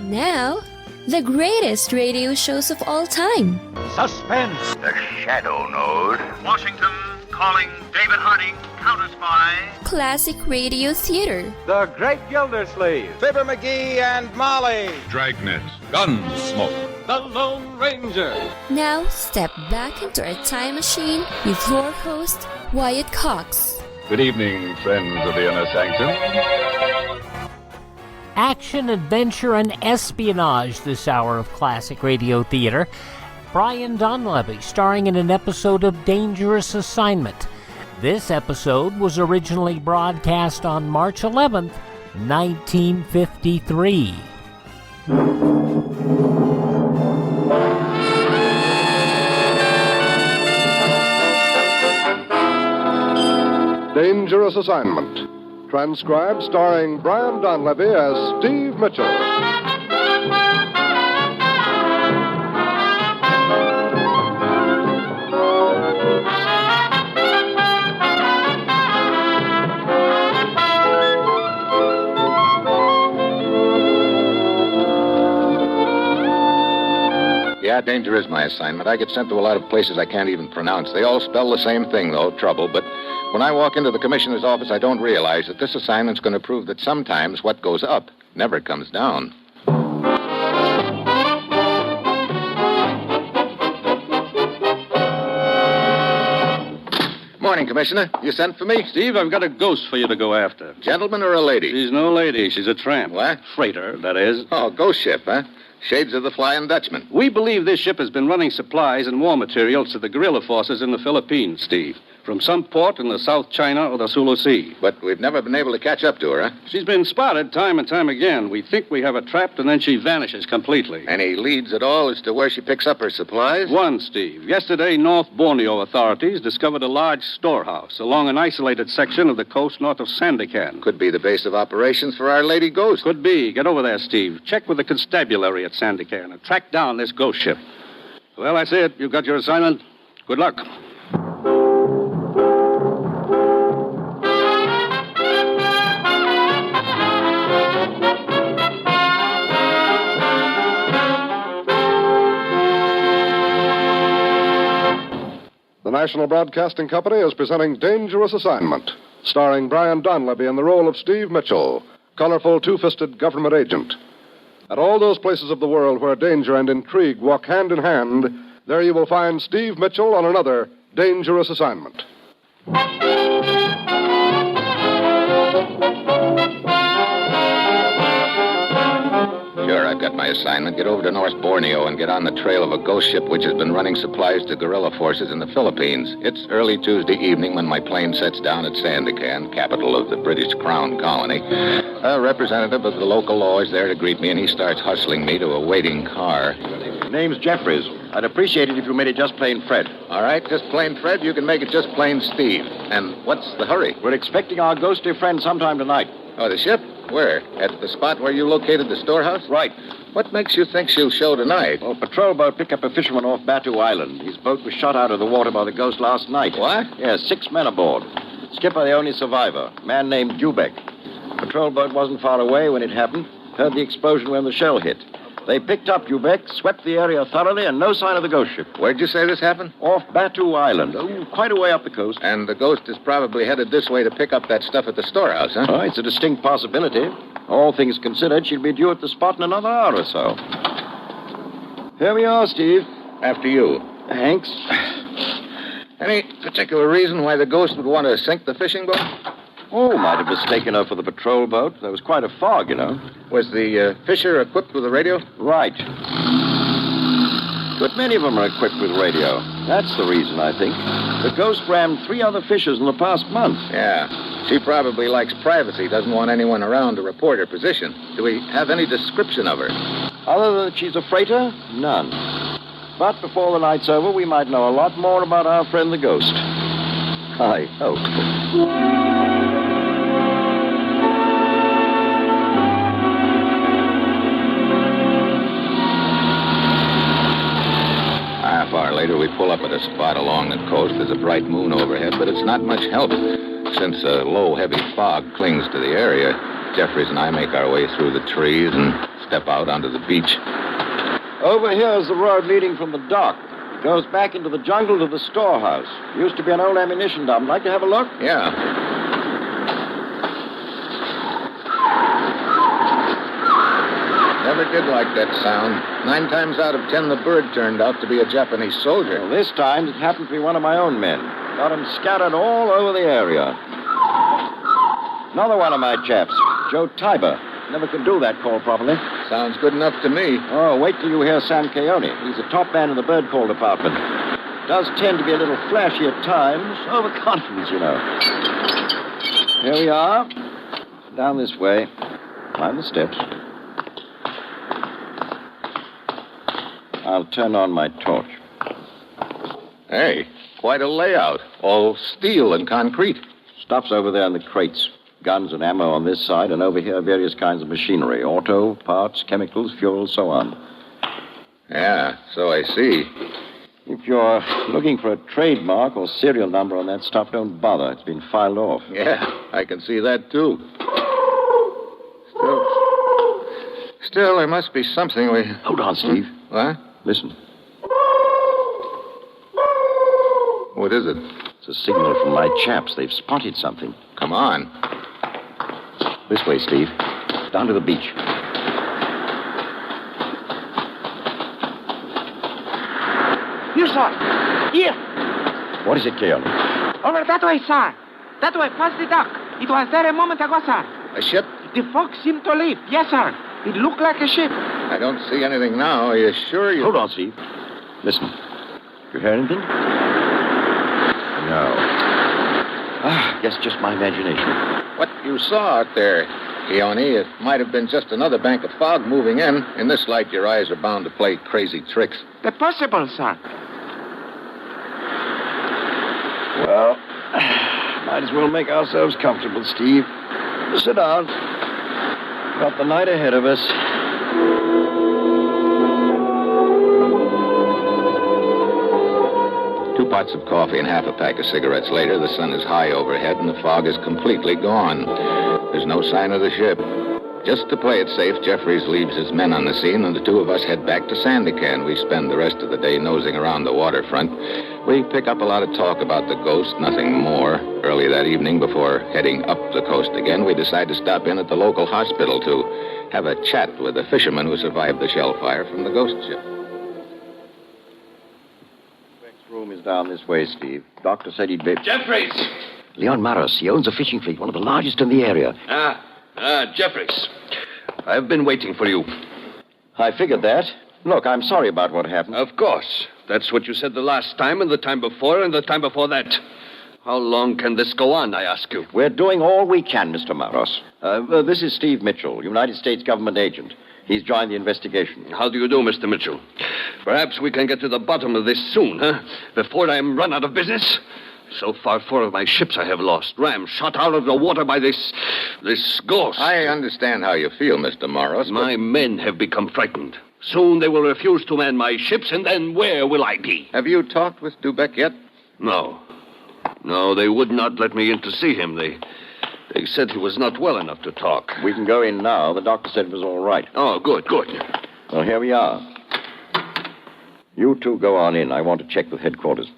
Now, the greatest radio shows of all time. Suspense. The Shadow Node. Washington calling David Harding, counter spy. Classic radio theater. The Great Gildersleeve. Fibber McGee and Molly. Dragnet. Gunsmoke. The Lone Ranger. Now, step back into our time machine with your host, Wyatt Cox. Good evening, friends of the Inner Sanctum. Action, adventure, and espionage this hour of classic radio theater. Brian Donlevy starring in an episode of Dangerous Assignment. This episode was originally broadcast on March 11th, 1953. Dangerous Assignment. Transcribed starring Brian Donlevy as Steve Mitchell. Yeah, danger is my assignment. I get sent to a lot of places I can't even pronounce. They all spell the same thing, though, trouble. But when I walk into the commissioner's office, I don't realize that this assignment's going to prove that sometimes what goes up never comes down. Morning, Commissioner. You sent for me? Steve, I've got a ghost for you to go after. Gentleman or a lady? She's no lady. She's a tramp. What? Freighter, that is. Oh, ghost ship, huh? Shades of the Flying Dutchman. We believe this ship has been running supplies and war materials to the guerrilla forces in the Philippines, Steve. From some port in the South China or the Sulu Sea. But we've never been able to catch up to her, huh? She's been spotted time and time again. We think we have her trapped, and then she vanishes completely. Any leads at all as to where she picks up her supplies? One, Steve. Yesterday, North Borneo authorities discovered a large storehouse along an isolated section of the coast north of Sandakan. Could be the base of operations for Our Lady Ghost. Could be. Get over there, Steve. Check with the constabulary at Sandakan and track down this ghost ship. Well, that's it. You've got your assignment. Good luck. The National Broadcasting Company is presenting Dangerous Assignment, starring Brian Donlevy in the role of Steve Mitchell, colorful two-fisted government agent. At all those places of the world where danger and intrigue walk hand in hand, there you will find Steve Mitchell on another Dangerous Assignment. Sure, I've got my assignment. Get over to North Borneo and get on the trail of a ghost ship which has been running supplies to guerrilla forces in the Philippines. It's early Tuesday evening when my plane sets down at Sandakan, capital of the British Crown Colony. A representative of the local law is there to greet me, and he starts hustling me to a waiting car. Name's Jeffries. I'd appreciate it if you made it just plain Fred. All right, just plain Fred. You can make it just plain Steve. And what's the hurry? We're expecting our ghostly friend sometime tonight. Oh, the ship? Where? At the spot where you located the storehouse? Right. What makes you think she'll show tonight? Well, a patrol boat picked up a fisherman off Batu Island. His boat was shot out of the water by the ghost last night. What? Yes, 6 men aboard. Skipper, the only survivor, a man named Dubek. Patrol boat wasn't far away when it happened. Heard the explosion when the shell hit. They picked up Dubek, swept the area thoroughly, and no sign of the ghost ship. Where'd you say this happened? Off Batu Island. Quite a way up the coast. And the ghost is probably headed this way to pick up that stuff at the storehouse, huh? Oh, it's a distinct possibility. All things considered, she'll be due at the spot in another hour or so. Here we are, Steve. After you. Thanks. Any particular reason why the ghost would want to sink the fishing boat? Oh, might have mistaken her for the patrol boat. There was quite a fog, you know. Was the fisher equipped with a radio? Right. But many of them are equipped with radio. That's the reason, I think. The ghost rammed 3 other fishers in the past month. Yeah. She probably likes privacy, doesn't want anyone around to report her position. Do we have any description of her? Other than that she's a freighter? None. But before the night's over, we might know a lot more about our friend the ghost. I hope. Half hour later, we pull up at a spot along the coast. There's a bright moon overhead, but it's not much help since a low, heavy fog clings to the area. Jeffries and I make our way through the trees and step out onto the beach. Over here is the road leading from the dock. Goes back into the jungle to the storehouse. Used to be an old ammunition dump. Like to have a look? Yeah. Never did like that sound. 9 times out of 10, the bird turned out to be a Japanese soldier. Well, this time, it happened to be one of my own men. Got him scattered all over the area. Another one of my chaps, Joe Tiber. Never could do that call properly. Sounds good enough to me. Oh, wait till you hear Sam Keone. He's the top man in the bird call department. Does tend to be a little flashy at times. Overconfident, you know. Here we are. Down this way. Climb the steps. I'll turn on my torch. Hey, quite a layout. All steel and concrete. Stuff's over there in the crates. Guns and ammo on this side, and over here various kinds of machinery. Auto, parts, chemicals, fuel, so on. Yeah, so I see. If you're looking for a trademark or serial number on that stuff, don't bother. It's been filed off. Yeah, I can see that, too. Still, there must be something we... Hold on, Steve. What? Listen. What is it? It's a signal from my chaps. They've spotted something. Come on. This way, Steve. Down to the beach. Here, sir. Here. What is it, Keone? Over that way, sir. That way, past the dock. It was there a moment ago, sir. A ship? The fog seemed to leave. Yes, sir. It looked like a ship. I don't see anything now. Are you sure you... Hold on, Steve. Listen. You hear anything? No. Guess just my imagination. What you saw out there, Keone, it might have been just another bank of fog moving in. In this light, your eyes are bound to play crazy tricks. The possible, sir. Well, might as well make ourselves comfortable, Steve. Sit down. Got the night ahead of us. 2 pots of coffee and half a pack of cigarettes later, the sun is high overhead and the fog is completely gone. There's no sign of the ship. Just to play it safe, Jeffries leaves his men on the scene, and the 2 of us head back to Sandakan. We spend the rest of the day nosing around the waterfront. We pick up a lot of talk about the ghost, nothing more. Early that evening, before heading up the coast again, we decide to stop in at the local hospital to have a chat with the fisherman who survived the shell fire from the ghost ship. Next room is down this way, Steve. Doctor said he'd be... Jeffries! Leon Maros. He owns a fishing fleet, one of the largest in the area. Jeffries. I've been waiting for you. I figured that. Look, I'm sorry about what happened. Of course. That's what you said the last time, and the time before, and the time before that. How long can this go on, I ask you? We're doing all we can, Mr. Maros. This is Steve Mitchell, United States government agent. He's joined the investigation. How do you do, Mr. Mitchell? Perhaps we can get to the bottom of this soon, huh? Before I'm run out of business? So far, 4 of my ships I have lost. Rams shot out of the water by this ghost. I understand how you feel, Mr. Morris. My men have become frightened. Soon they will refuse to man my ships, and then where will I be? Have you talked with Dubeck yet? No. No, they would not let me in to see him. They said he was not well enough to talk. We can go in now. The doctor said it was all right. Oh, good. Well, here we are. You 2 go on in. I want to check with headquarters.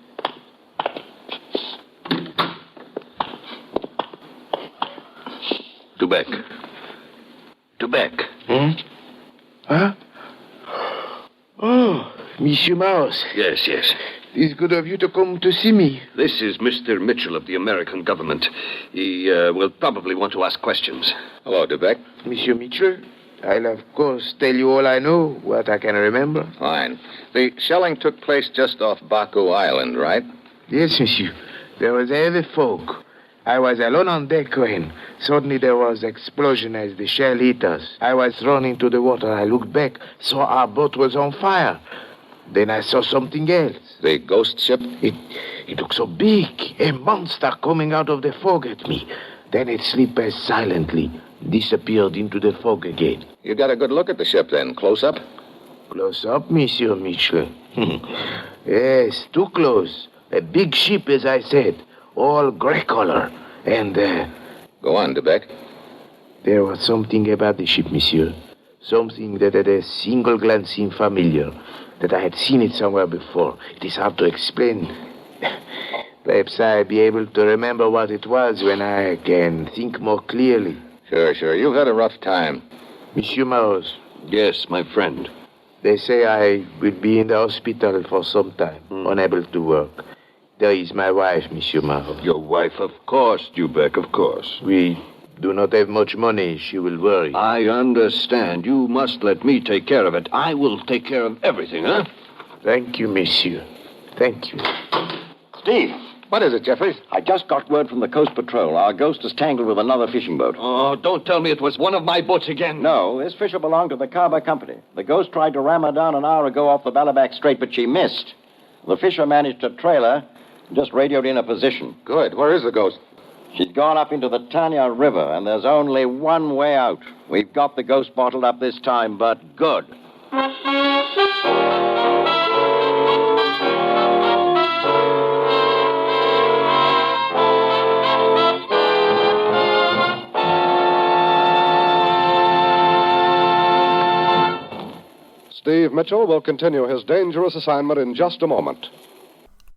Dubeck. Huh? Oh, Monsieur Maros. Yes. It's good of you to come to see me. This is Mr. Mitchell of the American government. He will probably want to ask questions. Hello, Dubeck. Monsieur Mitchell, I'll of course tell you all I know, what I can remember. Fine. The shelling took place just off Baku Island, right? Yes, monsieur. There was heavy fog. I was alone on deck when suddenly there was explosion as the shell hit us. I was thrown into the water. I looked back, saw our boat was on fire. Then I saw something else. The ghost ship? It looked so big, a monster coming out of the fog at me. Then it slipped as silently, disappeared into the fog again. You got a good look at the ship then, close up? Close up, Monsieur Mitchell. Yes, too close. A big ship, as I said. All gray color, and, Go on, Dubeck. There was something about the ship, monsieur. Something that at a single glance seemed familiar, that I had seen it somewhere before. It is hard to explain. Perhaps I'll be able to remember what it was when I can think more clearly. Sure. You've had a rough time. Monsieur Maros. Yes, my friend. They say I will be in the hospital for some time, unable to work. There is my wife, Monsieur Maros. Your wife, of course, Dubek, of course. We do not have much money. She will worry. I understand. You must let me take care of it. I will take care of everything, huh? Thank you, monsieur. Thank you. Steve. What is it, Jeffries? I just got word from the Coast Patrol. Our ghost is tangled with another fishing boat. Oh, don't tell me it was one of my boats again. No, this fisher belonged to the Carver Company. The ghost tried to ram her down an hour ago off the Ballaback Strait, but she missed. The fisher managed to trail her and just radioed in a position. Good. Where is the ghost? She's gone up into the Tanya River, and there's only one way out. We've got the ghost bottled up this time, but good. Steve Mitchell will continue his dangerous assignment in just a moment.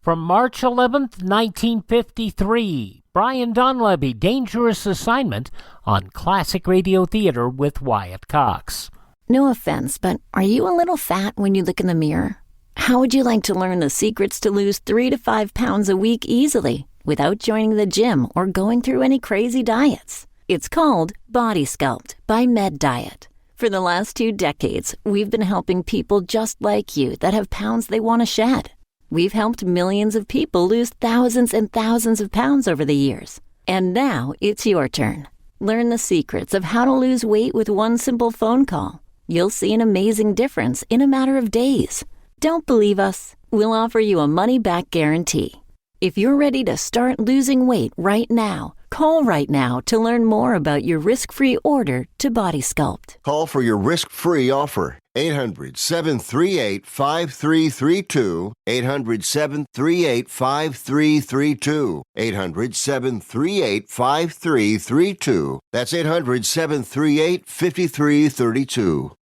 From March 11th, 1953, Brian Donlevy, Dangerous Assignment on Classic Radio Theater with Wyatt Cox. No offense, but are you a little fat when you look in the mirror? How would you like to learn the secrets to lose 3 to 5 pounds a week easily without joining the gym or going through any crazy diets? It's called Body Sculpt by Med Diet. For the last 2 decades, we've been helping people just like you that have pounds they want to shed. We've helped millions of people lose thousands and thousands of pounds over the years. And now it's your turn. Learn the secrets of how to lose weight with one simple phone call. You'll see an amazing difference in a matter of days. Don't believe us? We'll offer you a money-back guarantee. If you're ready to start losing weight right now, call right now to learn more about your risk-free order to Body Sculpt. Call for your risk-free offer. 800-738-5332. 800-738-5332. 800-738-5332. That's 800-738-5332.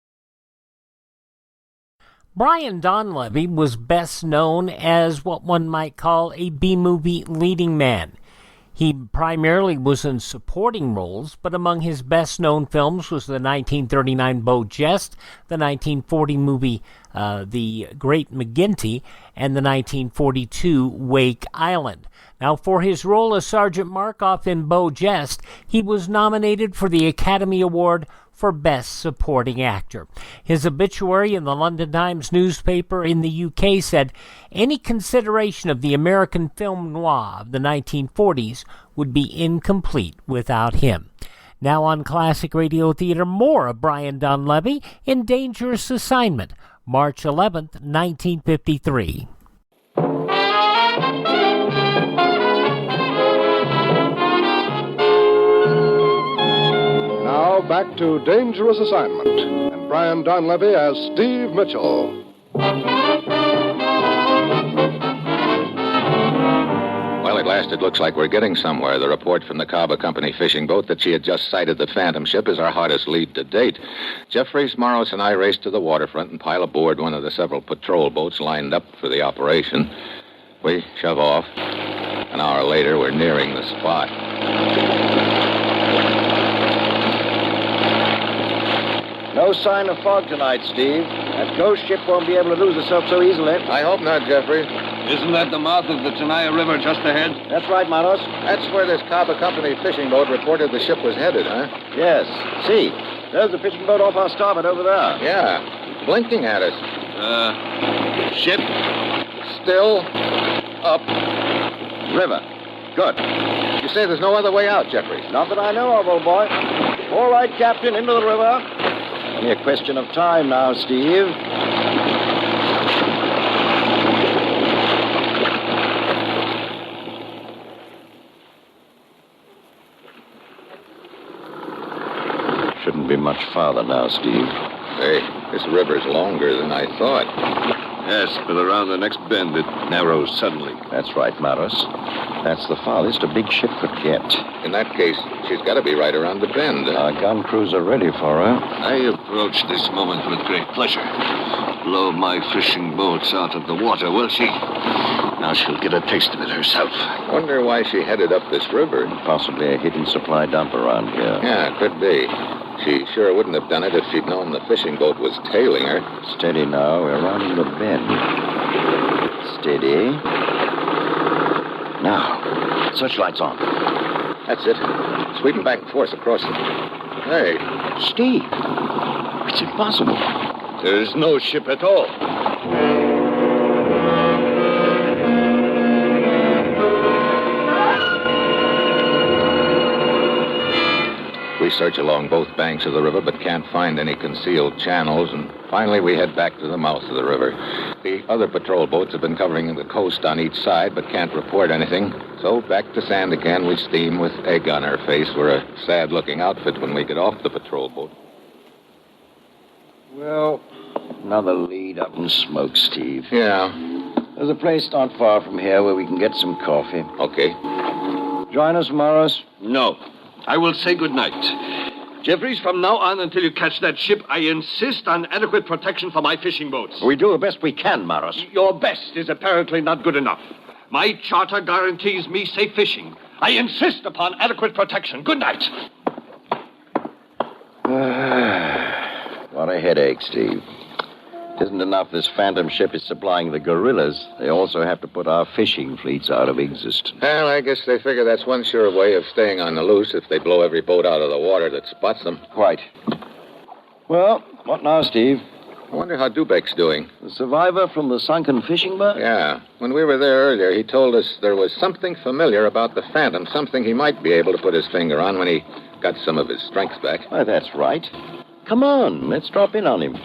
Brian Donlevy was best known as what one might call a B-movie leading man. He primarily was in supporting roles, but among his best-known films was the 1939 Beau Geste, the 1940 movie The Great McGinty, and the 1942 Wake Island. Now, for his role as Sergeant Markoff in Beau Geste, he was nominated for the Academy Award for Best Supporting Actor. His obituary in the London Times newspaper in the UK said, any consideration of the American film noir of the 1940s would be incomplete without him. Now on Classic Radio Theater, more of Brian Donlevy in Dangerous Assignment, March 11th, 1953. Now back to Dangerous Assignment and Brian Donlevy as Steve Mitchell. Well, at last it looks like we're getting somewhere. The report from the Carver Company fishing boat that she had just sighted the Phantom ship is our hottest lead to date. Jeffries, Morris, and I race to the waterfront and pile aboard one of the several patrol boats lined up for the operation. We shove off. An hour later, we're nearing the spot. No sign of fog tonight, Steve. That ghost ship won't be able to lose herself so easily. I hope not, Jeffrey. Isn't that the mouth of the Tenaya River just ahead? That's right, Manos. That's where this Carver Company fishing boat reported the ship was headed, huh? Yes. See, there's the fishing boat off our starboard over there. Yeah, blinking at us. Ship? Still up. River. Good. You say there's no other way out, Jeffrey? Not that I know of, old boy. All right, Captain, into the river. Only a question of time now, Steve. Shouldn't be much farther now, Steve. Hey, this river's longer than I thought. Yes, but around the next bend, it narrows suddenly. That's right, Maros. That's the farthest a big ship could get. In that case, she's got to be right around the bend. Our gun crews are ready for her. I approach this moment with great pleasure. Blow my fishing boats out of the water, will she? Now she'll get a taste of it herself. Wonder why she headed up this river. Possibly a hidden supply dump around here. Yeah, could be. She sure wouldn't have done it if she'd known the fishing boat was tailing her. Steady now. We're rounding the bend. Steady. Now, searchlights on. That's it. Sweeping back and forth across the... Hey. Steve. It's impossible. There's no ship at all. We search along both banks of the river, but can't find any concealed channels, and finally we head back to the mouth of the river. The other patrol boats have been covering the coast on each side, but can't report anything. So back to sand again, we steam with egg on our face. We're a sad-looking outfit when we get off the patrol boat. Well, another lead up in smoke, Steve. Yeah. There's a place not far from here where we can get some coffee. Okay. Join us, Morris? No. I will say good night. Jeffries, from now on until you catch that ship, I insist on adequate protection for my fishing boats. We do the best we can, Morris. Your best is apparently not good enough. My charter guarantees me safe fishing. I insist upon adequate protection. Good night. What a headache, Steve. It isn't enough this phantom ship is supplying the guerrillas. They also have to put our fishing fleets out of existence. Well, I guess they figure that's one sure way of staying on the loose if they blow every boat out of the water that spots them. Quite. Well, what now, Steve? I wonder how Dubek's doing. The survivor from the sunken fishing boat? Yeah. When we were there earlier, he told us there was something familiar about the Phantom, something he might be able to put his finger on when he got some of his strength back. Why, that's right. Come on, let's drop in on him. See,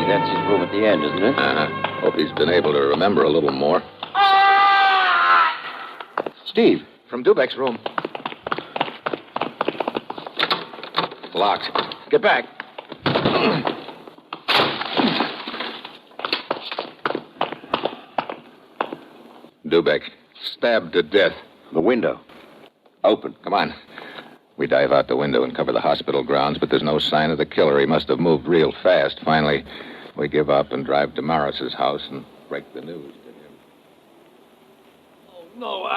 that's his room at the end, isn't it? Hope he's been able to remember a little more. Steve. From Dubek's room. Locked. Get back. Dubek, stabbed to death. The window. Open. Come on. We dive out the window and cover the hospital grounds, but there's no sign of the killer. He must have moved real fast. Finally, we give up and drive to Morris's house and break the news to him. Oh, no.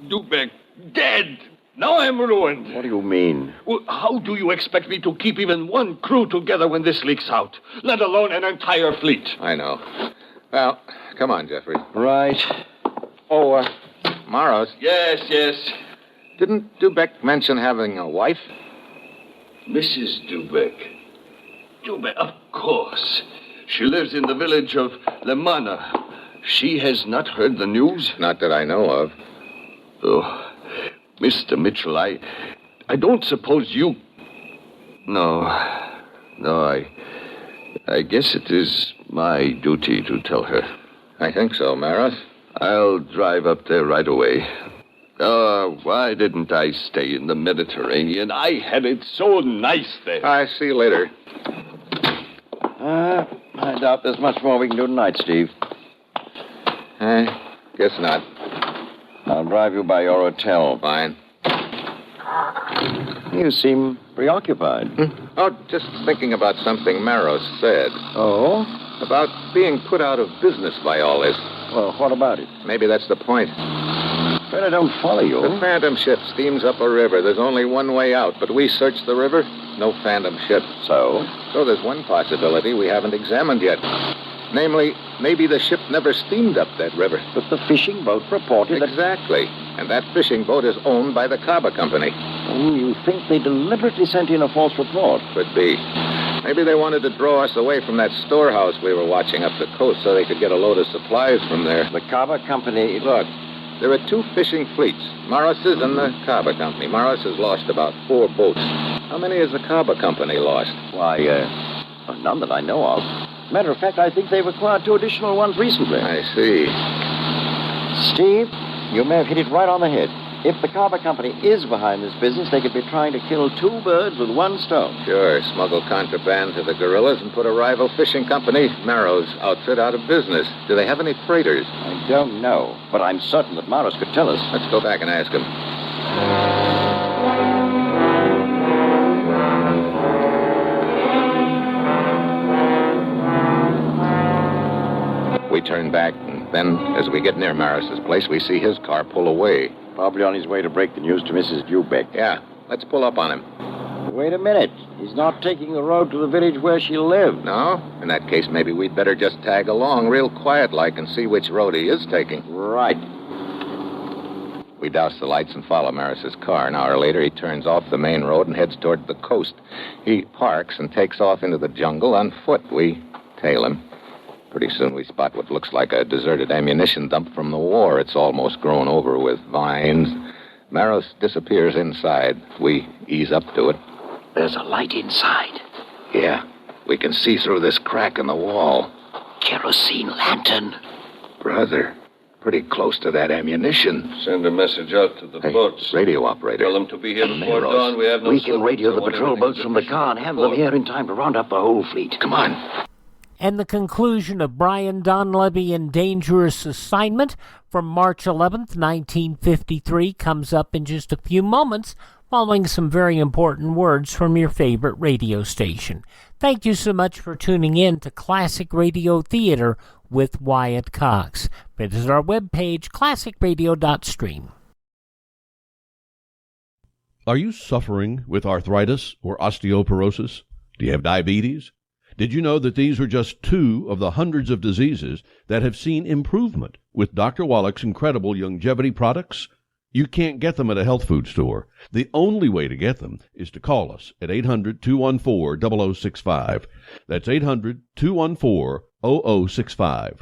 Dubek, dead. Now I'm ruined. What do you mean? Well, how do you expect me to keep even one crew together when this leaks out, let alone an entire fleet? I know. Well, come on, Jeffrey. Right. Oh, Morris. Yes. Didn't Dubek mention having a wife? Mrs. Dubek. Dubek, of course. She lives in the village of Lemana. She has not heard the news? Not that I know of. Oh, Mr. Mitchell, I don't suppose you... No, I guess it is my duty to tell her. I think so, Maros. I'll drive up there right away. Oh, why didn't I stay in the Mediterranean? I had it so nice there. I see you later. I doubt there's much more we can do tonight, Steve. I guess not. I'll drive you by your hotel. Fine. You seem preoccupied. Oh, just thinking about something Maros said. Oh? About being put out of business by all this. Well, what about it? Maybe that's the point. But I don't follow you. The Phantom ship steams up a river. There's only one way out, but we searched the river. No Phantom ship. So? So there's one possibility we haven't examined yet. Namely, maybe the ship never steamed up that river. But the fishing boat reported Exactly. And that fishing boat is owned by the Kaba Company. Oh, you think they deliberately sent in a false report? Could be. Maybe they wanted to draw us away from that storehouse we were watching up the coast so they could get a load of supplies from there. The Kaba Company... Look, there are two fishing fleets, Morris's and the Kaba Company. Morris has lost about 4 boats. How many has the Kaba Company lost? Why, none that I know of. Matter of fact, I think they've acquired 2 additional ones recently. I see. Steve, you may have hit it right on the head. If the Carver Company is behind this business, they could be trying to kill two birds with one stone. Sure, smuggle contraband to the guerrillas and put a rival fishing company, Marrow's outfit, out of business. Do they have any freighters? I don't know, but I'm certain that Morris could tell us. Let's go back and ask him. We turn back, and then, as we get near Maris's place, we see his car pull away. Probably on his way to break the news to Mrs. Dubeck. Yeah, let's pull up on him. Wait a minute. He's not taking the road to the village where she lived. No? In that case, maybe we'd better just tag along real quiet-like and see which road he is taking. Right. We douse the lights and follow Maris's car. An hour later, he turns off the main road and heads toward the coast. He parks and takes off into the jungle on foot. We tail him. Pretty soon we spot what looks like a deserted ammunition dump from the war. It's almost grown over with vines. Maros disappears inside. We ease up to it. There's a light inside. Yeah, we can see through this crack in the wall. Kerosene lantern. Brother, pretty close to that ammunition. Send a message out to the boats. Radio operator. Tell them to be here before dawn. We have no We can radio the patrol boats from the car and have them here in time to round up the whole fleet. Come on. And the conclusion of Brian Donlevy and Dangerous Assignment from March 11th, 1953 comes up in just a few moments, following some very important words from your favorite radio station. Thank you so much for tuning in to Classic Radio Theater with Wyatt Cox. Visit our webpage, classicradio.stream. Are you suffering with arthritis or osteoporosis? Do you have diabetes? Did you know that these are just two of the hundreds of diseases that have seen improvement with Dr. Wallach's incredible longevity products? You can't get them at a health food store. The only way to get them is to call us at 800-214-0065. That's 800-214-0065.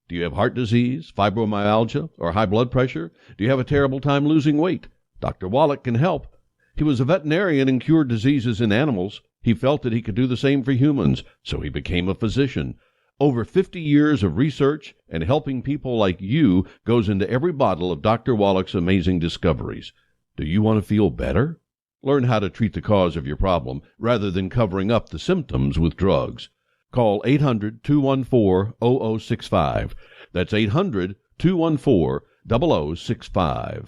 Do you have heart disease, fibromyalgia, or high blood pressure? Do you have a terrible time losing weight? Dr. Wallach can help. He was a veterinarian and cured diseases in animals. He felt that he could do the same for humans, so he became a physician. Over 50 years of research and helping people like you goes into every bottle of Dr. Wallach's amazing discoveries. Do you want to feel better? Learn how to treat the cause of your problem rather than covering up the symptoms with drugs. Call 800-214-0065. That's 800-214-0065.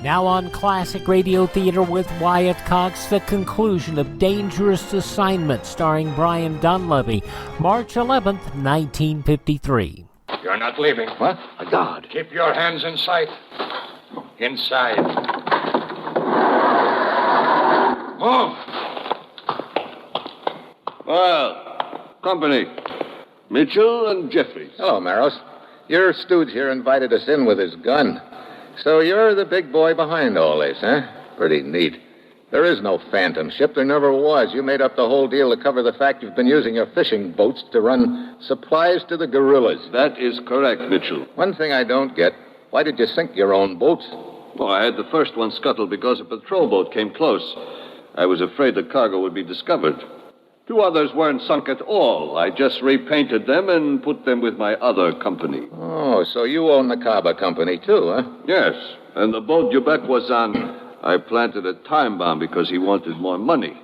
Now on Classic Radio Theater with Wyatt Cox, the conclusion of Dangerous Assignment, starring Brian Donlevy, March 11th, 1953. You're not leaving. What? A guard. Keep your hands in sight. Inside. Move. Well, company. Mitchell and Jeffries. Hello, Maros. Your stooge here invited us in with his gun. So you're the big boy behind all this, huh? Pretty neat. There is no phantom ship. There never was. You made up the whole deal to cover the fact you've been using your fishing boats to run supplies to the guerrillas. That is correct, Mitchell. One thing I don't get, why did you sink your own boats? Well, I had the first one scuttled because a patrol boat came close. I was afraid the cargo would be discovered. Two others weren't sunk at all. I just repainted them and put them with my other company. Oh, so you own the Caba Company, too, huh? Yes, and the boat Dubeck was on, I planted a time bomb because he wanted more money.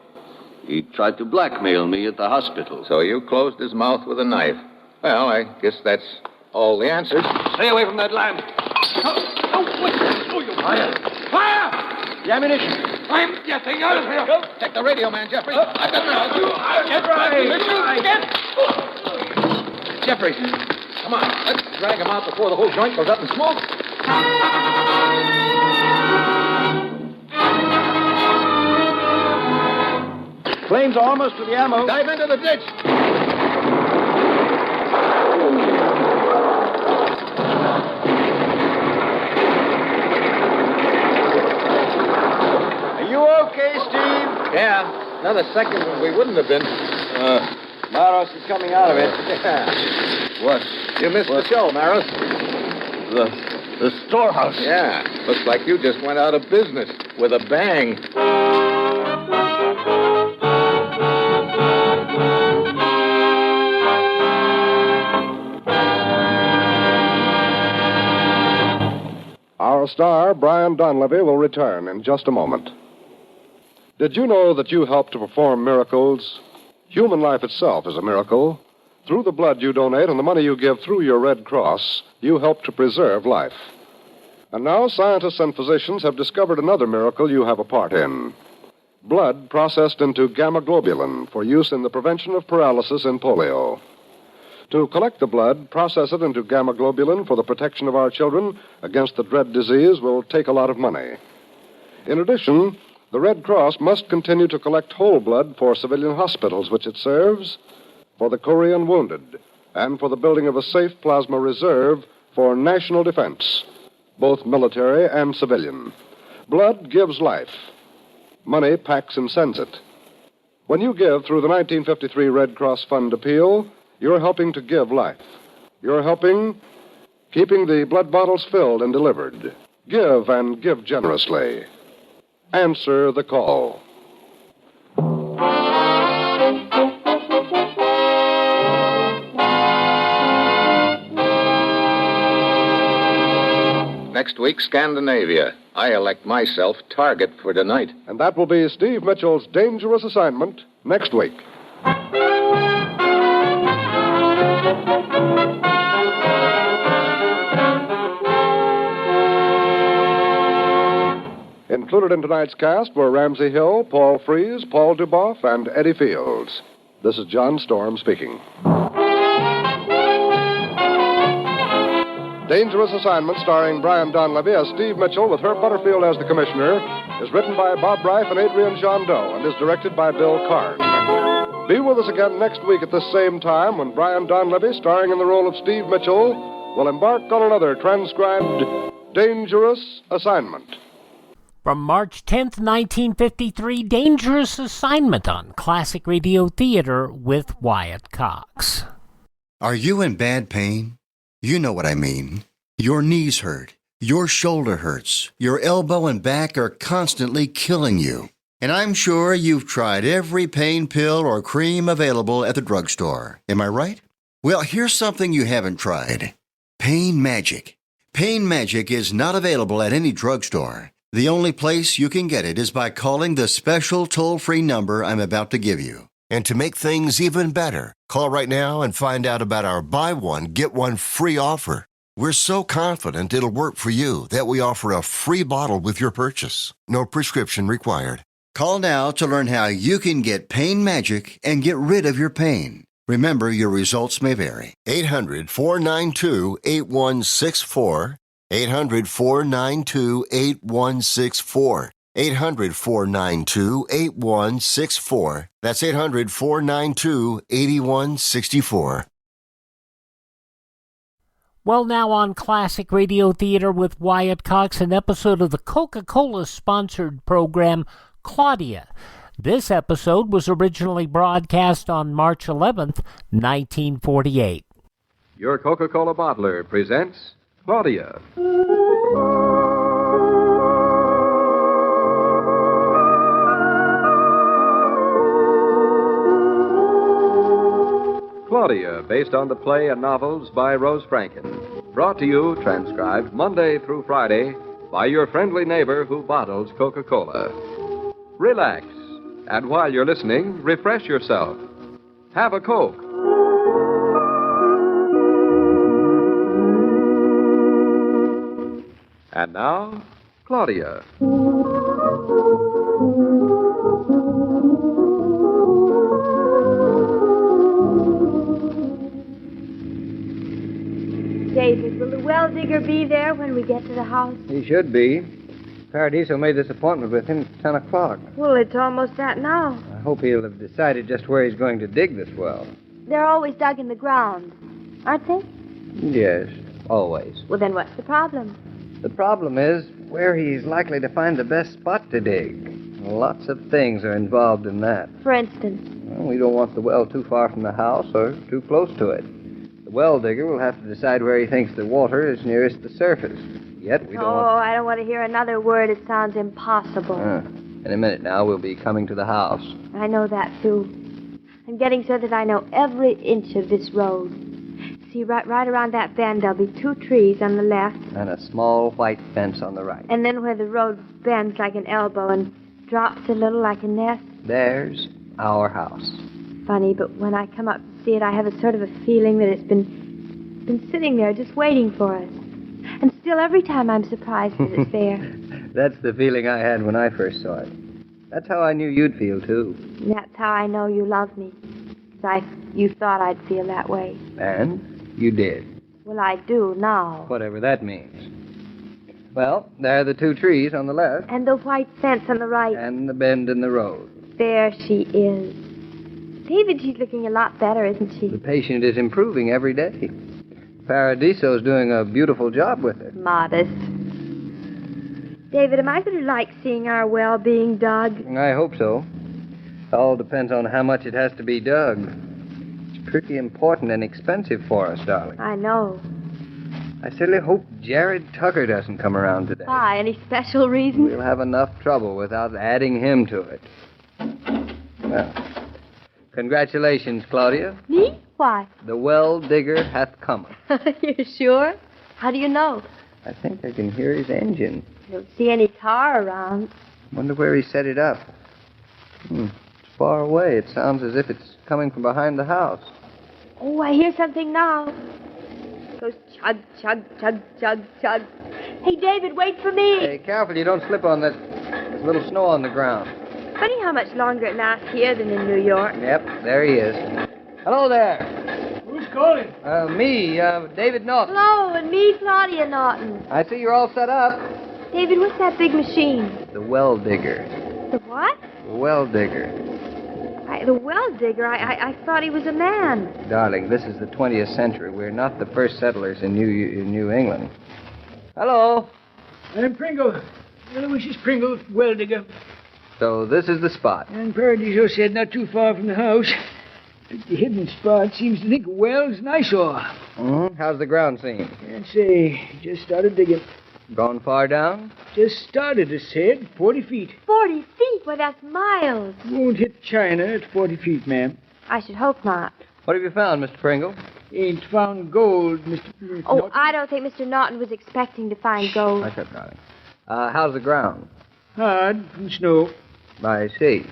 He tried to blackmail me at the hospital. So you closed his mouth with a knife. Well, I guess that's all the answers. Stay away from that lamp. Fire! Fire! The ammunition. I'm getting out of here. Take the radio, man, Jeffries. I've got my... Get right. Jeffries, come on. Let's drag him out before the whole joint goes up in smoke. Flames are almost to the ammo. Dive into the ditch. Are you okay, Steve? Yeah. Another second and we wouldn't have been. Maros is coming out of it. Yeah. What? You missed the show, Maros. The storehouse. Yeah. Looks like you just went out of business with a bang. Our star, Brian Donlevy, will return in just a moment. Did you know that you help to perform miracles? Human life itself is a miracle. Through the blood you donate and the money you give through your Red Cross, you help to preserve life. And now scientists and physicians have discovered another miracle you have a part in. Blood processed into gamma globulin for use in the prevention of paralysis in polio. To collect the blood, process it into gamma globulin for the protection of our children against the dread disease will take a lot of money. In addition, the Red Cross must continue to collect whole blood for civilian hospitals which it serves, for the Korean wounded, and for the building of a safe plasma reserve for national defense, both military and civilian. Blood gives life. Money packs and sends it. When you give through the 1953 Red Cross Fund appeal, you're helping to give life. You're helping keeping the blood bottles filled and delivered. Give and give generously. Answer the call. Next week, Scandinavia. I elect myself target for tonight. And that will be Steve Mitchell's dangerous assignment next week. Included in tonight's cast were Ramsey Hill, Paul Frees, Paul Duboff, and Eddie Fields. This is John Storm speaking. Dangerous Assignment, starring Brian Donlevy as Steve Mitchell with Herb Butterfield as the commissioner, is written by Bob Reif and Adrian Jondeau and is directed by Bill Karn. Be with us again next week at this same time when Brian Donlevy, starring in the role of Steve Mitchell, will embark on another transcribed Dangerous Assignment. From March 10th, 1953, Dangerous Assignment on Classic Radio Theater with Wyatt Cox. Are you in bad pain? You know what I mean. Your knees hurt. Your shoulder hurts. Your elbow and back are constantly killing you. And I'm sure you've tried every pain pill or cream available at the drugstore. Am I right? Well, here's something you haven't tried. Pain Magic. Pain Magic is not available at any drugstore. The only place you can get it is by calling the special toll-free number I'm about to give you. And to make things even better, call right now and find out about our buy one, get one free offer. We're so confident it'll work for you that we offer a free bottle with your purchase. No prescription required. Call now to learn how you can get Pain Magic and get rid of your pain. Remember, your results may vary. 800-492-8164. 800-492-8164. 800-492-8164. That's 800-492-8164. Well, now on Classic Radio Theater with Wyatt Cox, an episode of the Coca-Cola sponsored program Claudia. This episode was originally broadcast on March 11th, 1948. Your Coca-Cola bottler presents Claudia. Claudia, based on the play and novels by Rose Franken. Brought to you, transcribed, Monday through Friday by your friendly neighbor who bottles Coca-Cola. Relax, and while you're listening, refresh yourself. Have a Coke. And now, Claudia. David, will the well digger be there when we get to the house? He should be. Paradiso made this appointment with him at 10 o'clock. Well, it's almost that now. I hope he'll have decided just where he's going to dig this well. They're always dug in the ground, aren't they? Yes, always. Well, then what's the problem? The problem is where he's likely to find the best spot to dig. Lots of things are involved in that. For instance? Well, we don't want the well too far from the house or too close to it. The well digger will have to decide where he thinks the water is nearest the surface. Yet we don't want... I don't want to hear another word. It sounds impossible. In a minute now, we'll be coming to the house. I know that, too. I'm getting so that I know every inch of this road. see, right around that bend, there'll be 2 trees on the left. And a small white fence on the right. And then where the road bends like an elbow and drops a little like a nest. There's our house. Funny, but when I come up to see it, I have a sort of a feeling that it's been sitting there just waiting for us. And still, every time I'm surprised that it's there. That's the feeling I had when I first saw it. That's how I knew you'd feel, too. And that's how I know you love me. You thought I'd feel that way. And you did. Well, I do now. Whatever that means. Well, there are the 2 trees on the left. And the white fence on the right. And the bend in the road. There she is. David, she's looking a lot better, isn't she? The patient is improving every day. Paradiso's doing a beautiful job with her. Modest. David, am I going to like seeing our well being dug? I hope so. All depends on how much it has to be dug. It's pretty important and expensive for us, darling. I know. I certainly hope Jared Tucker doesn't come around today. Why? Any special reason? We'll have enough trouble without adding him to it. Well, congratulations, Claudia. Me? Why? The well digger hath come. You're sure? How do you know? I think I can hear his engine. I don't see any car around. Wonder where he set it up. It's far away. It sounds as if it's coming from behind the house. Oh, I hear something now. It goes chug, chug, chug, chug, chug. Hey, David, wait for me. Hey, careful, you don't slip on that. There's a little snow on the ground. Funny how much longer it lasts here than in New York. Yep, there he is. Hello there. Who's calling? Me, David Norton. Hello, and me, Claudia Norton. I see you're all set up. David, what's that big machine? The well digger. The what? The well digger. The well digger? I thought he was a man. Darling, this is the 20th century. We're not the first settlers in New England. Hello. I'm Pringle. Aloysius Pringle, well digger. So this is the spot. And Paradiso said not too far from the house. The hidden spot seems to think of wells and I saw. How's the ground seem? Can't say. Just started digging. Gone far down? Just started, it said. 40 feet. 40 feet? Well, that's miles. Won't hit China at 40 feet, ma'am. I should hope not. What have you found, Mr. Pringle? Ain't found gold, Mr. Oh, Norton. I don't think Mr. Norton was expecting to find gold. I said, darling. How's the ground? Hard from snow. I see.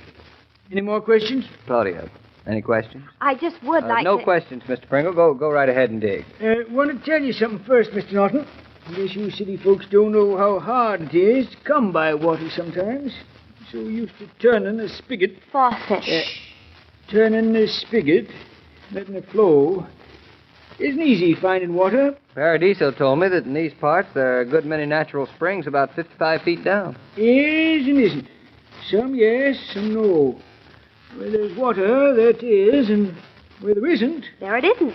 Any more questions? Claudia, any questions? I just would like no to... questions, Mr. Pringle. Go right ahead and dig. Want to tell you something first, Mr. Norton. I guess you city folks don't know how hard it is to come by water sometimes. So used to turning a spigot. Faucet. Turning the spigot, letting it flow. Isn't easy finding water. Paradiso told me that in these parts there are a good many natural springs about 55 feet down. Is and isn't. Some yes, some no. Where there's water, that is, and where there isn't... There it isn't.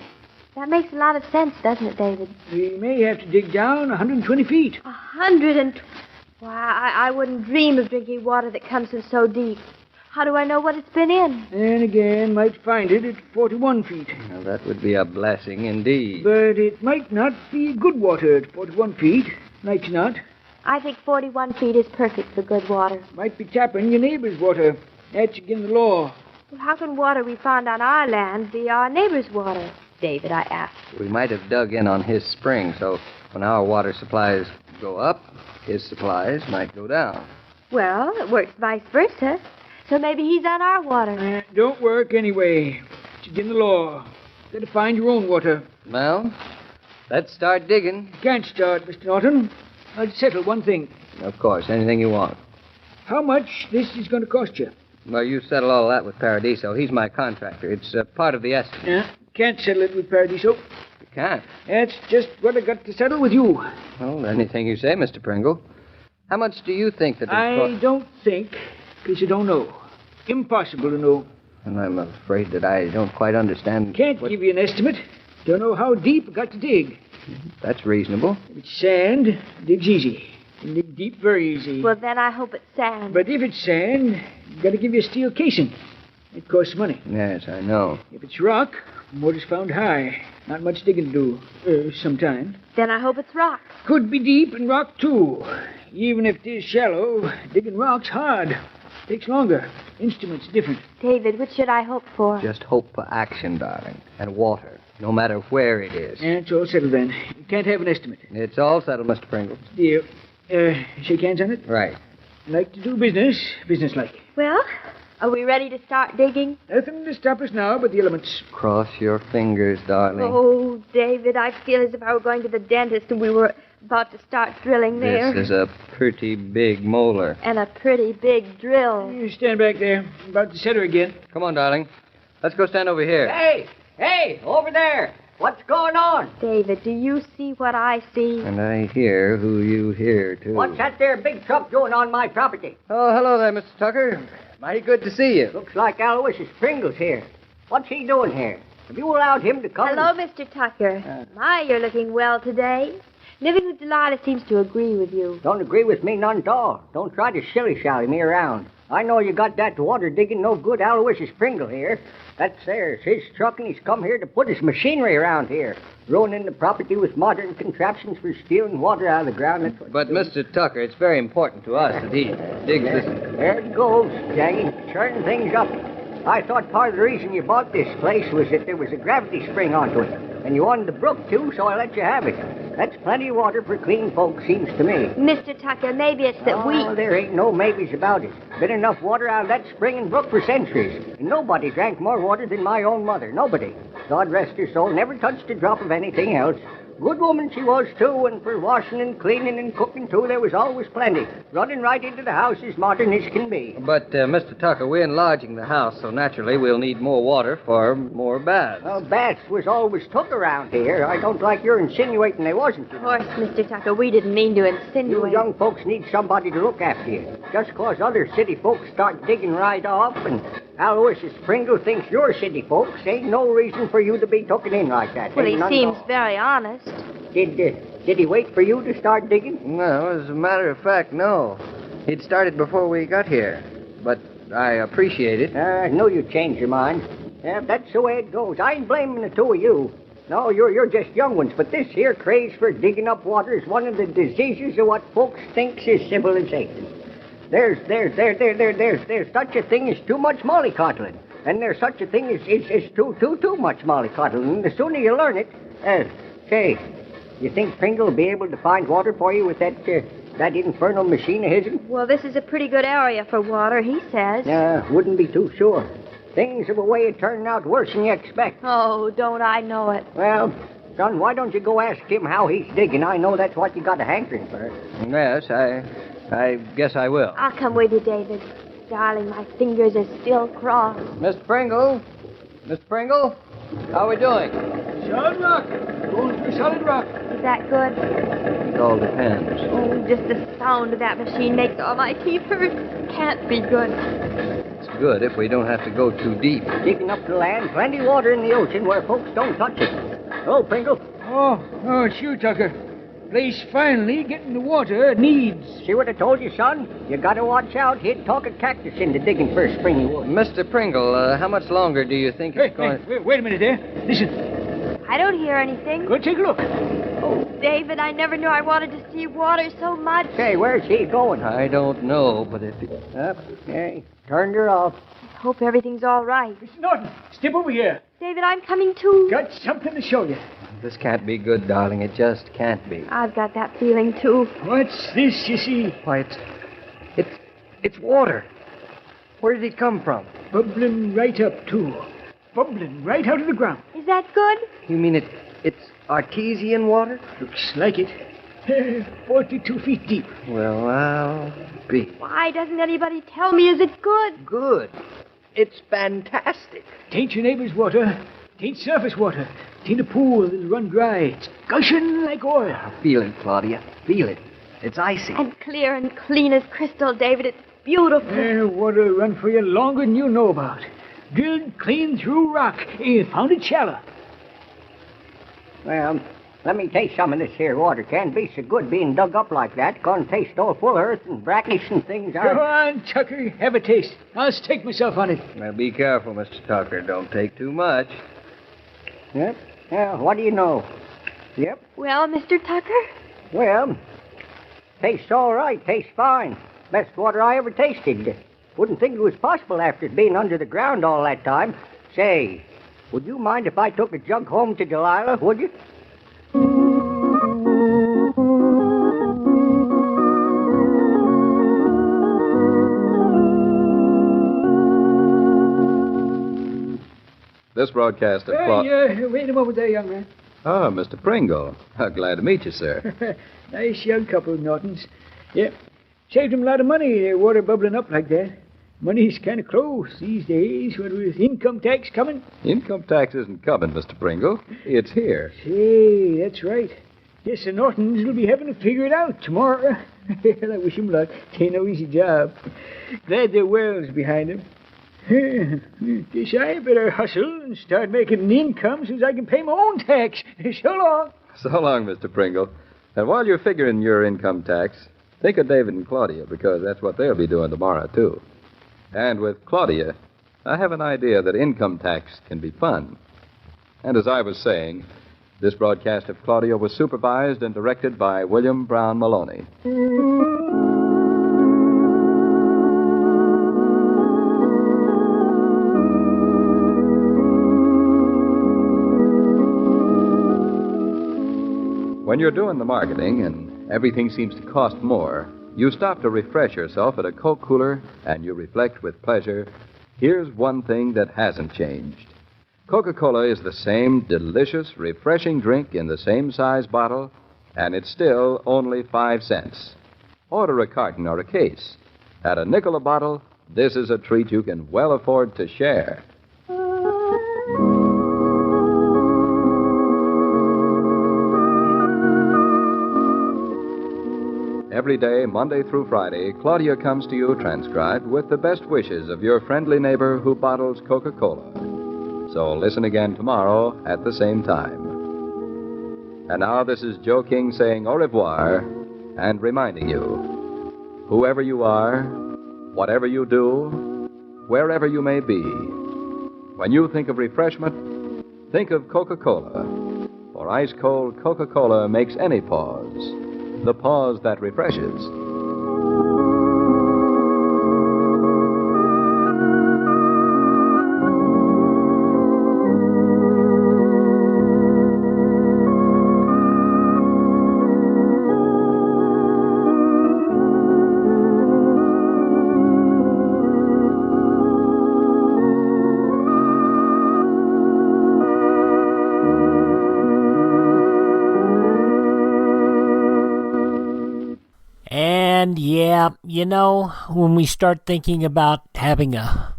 That makes a lot of sense, doesn't it, David? We may have to dig down 120 feet. 120... Why, I wouldn't dream of drinking water that comes from so deep. How do I know what it's been in? And again, might find it at 41 feet. Well, that would be a blessing indeed. But it might not be good water at 41 feet. Might not. I think 41 feet is perfect for good water. Might be tapping your neighbor's water. That's against the law. Well, how can water we found on our land be our neighbor's water? David, I asked. We might have dug in on his spring, so when our water supplies go up, his supplies might go down. Well, it works vice versa. So maybe he's on our water. Don't work anyway. It's against the law. Got to find your own water. Well, let's start digging. Can't start, Mr. Norton. I'll settle one thing. Of course, anything you want. How much this is going to cost you? Well, you settle all that with Paradiso. He's my contractor. It's part of the estimate. Can't settle it with Paradiso. You can't? That's just what I got to settle with you. Well, anything you say, Mr. Pringle. How much do you think that I don't think, because I don't know. Impossible to know. And I'm afraid that I don't quite understand. Can't give you an estimate. Don't know how deep I got to dig. That's reasonable. If it's sand, dig's easy. You dig deep very easy. Well, then I hope it's sand. But if it's sand, got to give you a steel casing. It costs money. Yes, I know. If it's rock, water's found high. Not much digging to do, sometimes. Then I hope it's rock. Could be deep and rock, too. Even if it is shallow, digging rock's hard. Takes longer. Instruments different. David, what should I hope for? Just hope for action, darling. And water. no matter where it is. Yeah, it's all settled then. You can't have an estimate. It's all settled, Mr. Pringle. Deal. Shake hands on it? Right. Like to do business, business-like. Well, are we ready to start digging? Nothing to stop us now but the elements. Cross your fingers, darling. Oh, David, I feel as if I were going to the dentist and we were about to start drilling there. This is a pretty big molar. And a pretty big drill. You stand back there. I'm about to set her again. Come on, darling. Let's go stand over here. Hey, over there. What's going on? David, do you see what I see? And I hear who you hear, too. What's that there big truck doing on my property? Oh, hello there, Mr. Tucker. Mighty good to see you. Looks like Aloysius Pringle's here. What's he doing here? Have you allowed him to come? Hello, Mr. Tucker. My, you're looking well today. Living with Delilah seems to agree with you. Don't agree with me none at all. Don't try to shilly-shally me around. I know you got that water digging no good Aloysius Pringle here. That's theirs, his truck, and he's come here to put his machinery around here, ruining the property with modern contraptions for stealing water out of the ground. That's what But, Mr. Tucker, it's very important to us that he digs this. There it goes, Jackie, turning things up. I thought part of the reason you bought this place was that there was a gravity spring onto it, and you wanted the brook, too, so I let you have it. That's plenty of water for clean folks, seems to me. Mr. Tucker, maybe it's that Oh, there ain't no maybes about it. Been enough water out of that spring and brook for centuries. And nobody drank more water than my own mother. Nobody. God rest her soul, never touched a drop of anything else. Good woman she was, too, and for washing and cleaning and cooking, too, there was always plenty. Running right into the house as modern as can be. But, Mr. Tucker, we're enlarging the house, so naturally we'll need more water for more baths. Well, baths was always took around here. I don't like your insinuating they wasn't. Of course, Mr. Tucker, we didn't mean to insinuate. You young folks need somebody to look after you. Just 'cause other city folks start digging right off and Aloysius Pringle thinks you're city folks, ain't no reason for you to be taken in like that. Well, he Ain't none seems at all. very honest. Did he wait for you to start digging? No, as a matter of fact, no. He'd started before we got here. But I appreciate it. I knew you'd change your mind. Yeah, that's the way it goes. I ain't blaming the two of you. No, you're just young ones, but this here craze for digging up water is one of the diseases of what folks thinks is civilization. There's such a thing as too much mollycoddling, and there's such a thing as too much mollycoddling. And the sooner you learn it, say, you think Pringle will be able to find water for you with that infernal machine of his? Well, this is a pretty good area for water, he says. Wouldn't be too sure. Things have a way of turning out worse than you expect. Oh, don't I know it? Well, son, why don't you go ask him how he's digging? I know that's what you got a hankering for. Yes, I guess I will. I'll come with you, David. Darling, my fingers are still crossed. Mr. Pringle? Mr. Pringle? How are we doing? Solid rock. Going for solid rock. Is that good? It all depends. Oh, just the sound of that machine makes all my teeth hurt. Can't be good. It's good if we don't have to go too deep. Digging up the land, plenty water in the ocean where folks don't touch it. Oh, Pringle. Oh, it's you, Tucker. Place finally getting the water it needs. See what I told you, son? You gotta watch out. He'd talk a cactus into digging first spring you would. Mr. Pringle, how much longer do you think it's going... Wait a minute there. Listen. I don't hear anything. Go take a look. Oh, David, I never knew I wanted to see water so much. Hey, where's he going? I don't know, but if... Hey, turned her off. I hope everything's all right. Mr. Norton, step over here. David, I'm coming too. Got something to show you. This can't be good, darling. It just can't be. I've got that feeling, too. What's this, you see? Why, it's water. Where did it come from? Bubbling right up, too. Bubbling right out of the ground. Is that good? You mean it's artesian water? Looks like it. 42 feet deep. Well, I'll be. Why doesn't anybody tell me? Is it good? Good. It's fantastic. Tain't your neighbor's water. Tain't surface water. Tain't a pool that'll run dry. It's gushing like oil. Feel it, Claudia. Feel it. It's icy. And clear and clean as crystal, David. It's beautiful. Water run for you longer than you know about. Drilled clean through rock. Found it shallow. Well, let me taste some of this here water. Can't be so good being dug up like that. Gonna taste all full of earth and brackish and things. Go on, Tucker. Have a taste. I'll stake myself on it. Now, be careful, Mr. Tucker. Don't take too much. Yep. Well, what do you know? Yep. Well, Mr. Tucker? Well, tastes all right. Tastes fine. Best water I ever tasted. Wouldn't think it was possible after being under the ground all that time. Say, Would you mind if I took a jug home to Delilah, would you? This broadcast of Wait a moment there, young man. Oh, Mr. Pringle. Glad to meet you, sir. Nice young couple, Nortons. Yep. Saved them a lot of money, water bubbling up like that. Money's kind of close these days, what with income tax coming. Income tax isn't coming, Mr. Pringle. It's here. Say, that's right. Yes, the Nortons will be having to figure it out tomorrow. I wish them luck. It ain't no easy job. Glad their well's behind them. Guess I better hustle and start making an income so I can pay my own tax. So long. So long, Mr. Pringle. And while you're figuring your income tax, think of David and Claudia, because that's what they'll be doing tomorrow, too. And with Claudia, I have an idea that income tax can be fun. And as I was saying, this broadcast of Claudia was supervised and directed by William Brown Maloney. When you're doing the marketing and everything seems to cost more, you stop to refresh yourself at a Coke cooler and you reflect with pleasure, here's one thing that hasn't changed. Coca-Cola is the same delicious, refreshing drink in the same size bottle, and it's still only 5 cents. Order a carton or a case. At a nickel a bottle, this is a treat you can well afford to share. Every day, Monday through Friday, Claudia comes to you transcribed with the best wishes of your friendly neighbor who bottles Coca-Cola. So listen again tomorrow at the same time. And now this is Joe King saying au revoir and reminding you, whoever you are, whatever you do, wherever you may be, when you think of refreshment, think of Coca-Cola. For ice-cold Coca-Cola makes any pause the pause that refreshes. And yeah, you know, when we start thinking about having a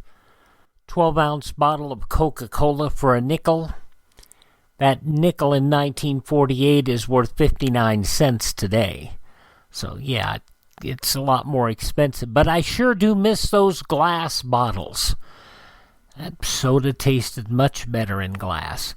12-ounce bottle of Coca-Cola for a nickel, that nickel in 1948 is worth 59 cents today. So yeah, it's a lot more expensive. But I sure do miss those glass bottles. That soda tasted much better in glass.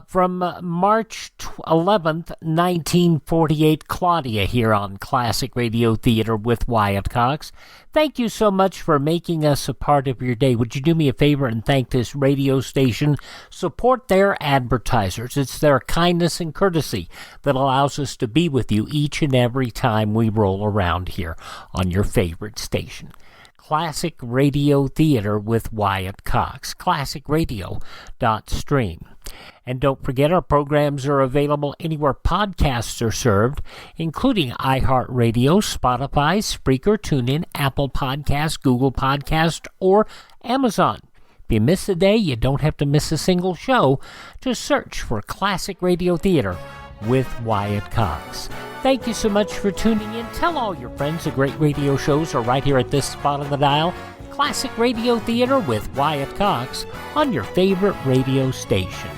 From March 11th, 1948, Claudia here on Classic Radio Theater with Wyatt Cox. Thank you so much for making us a part of your day. Would you do me a favor and thank this radio station? Support their advertisers. It's their kindness and courtesy that allows us to be with you each and every time we roll around here on your favorite station. Classic Radio Theater with Wyatt Cox. ClassicRadio.stream. And don't forget, our programs are available anywhere podcasts are served, including iHeartRadio, Spotify, Spreaker, TuneIn, Apple Podcasts, Google Podcasts, or Amazon. If you miss a day, you don't have to miss a single show. Just search for Classic Radio Theater with Wyatt Cox. Thank you so much for tuning in. Tell all your friends the great radio shows are right here at this spot on the dial. Classic Radio Theater with Wyatt Cox on your favorite radio station.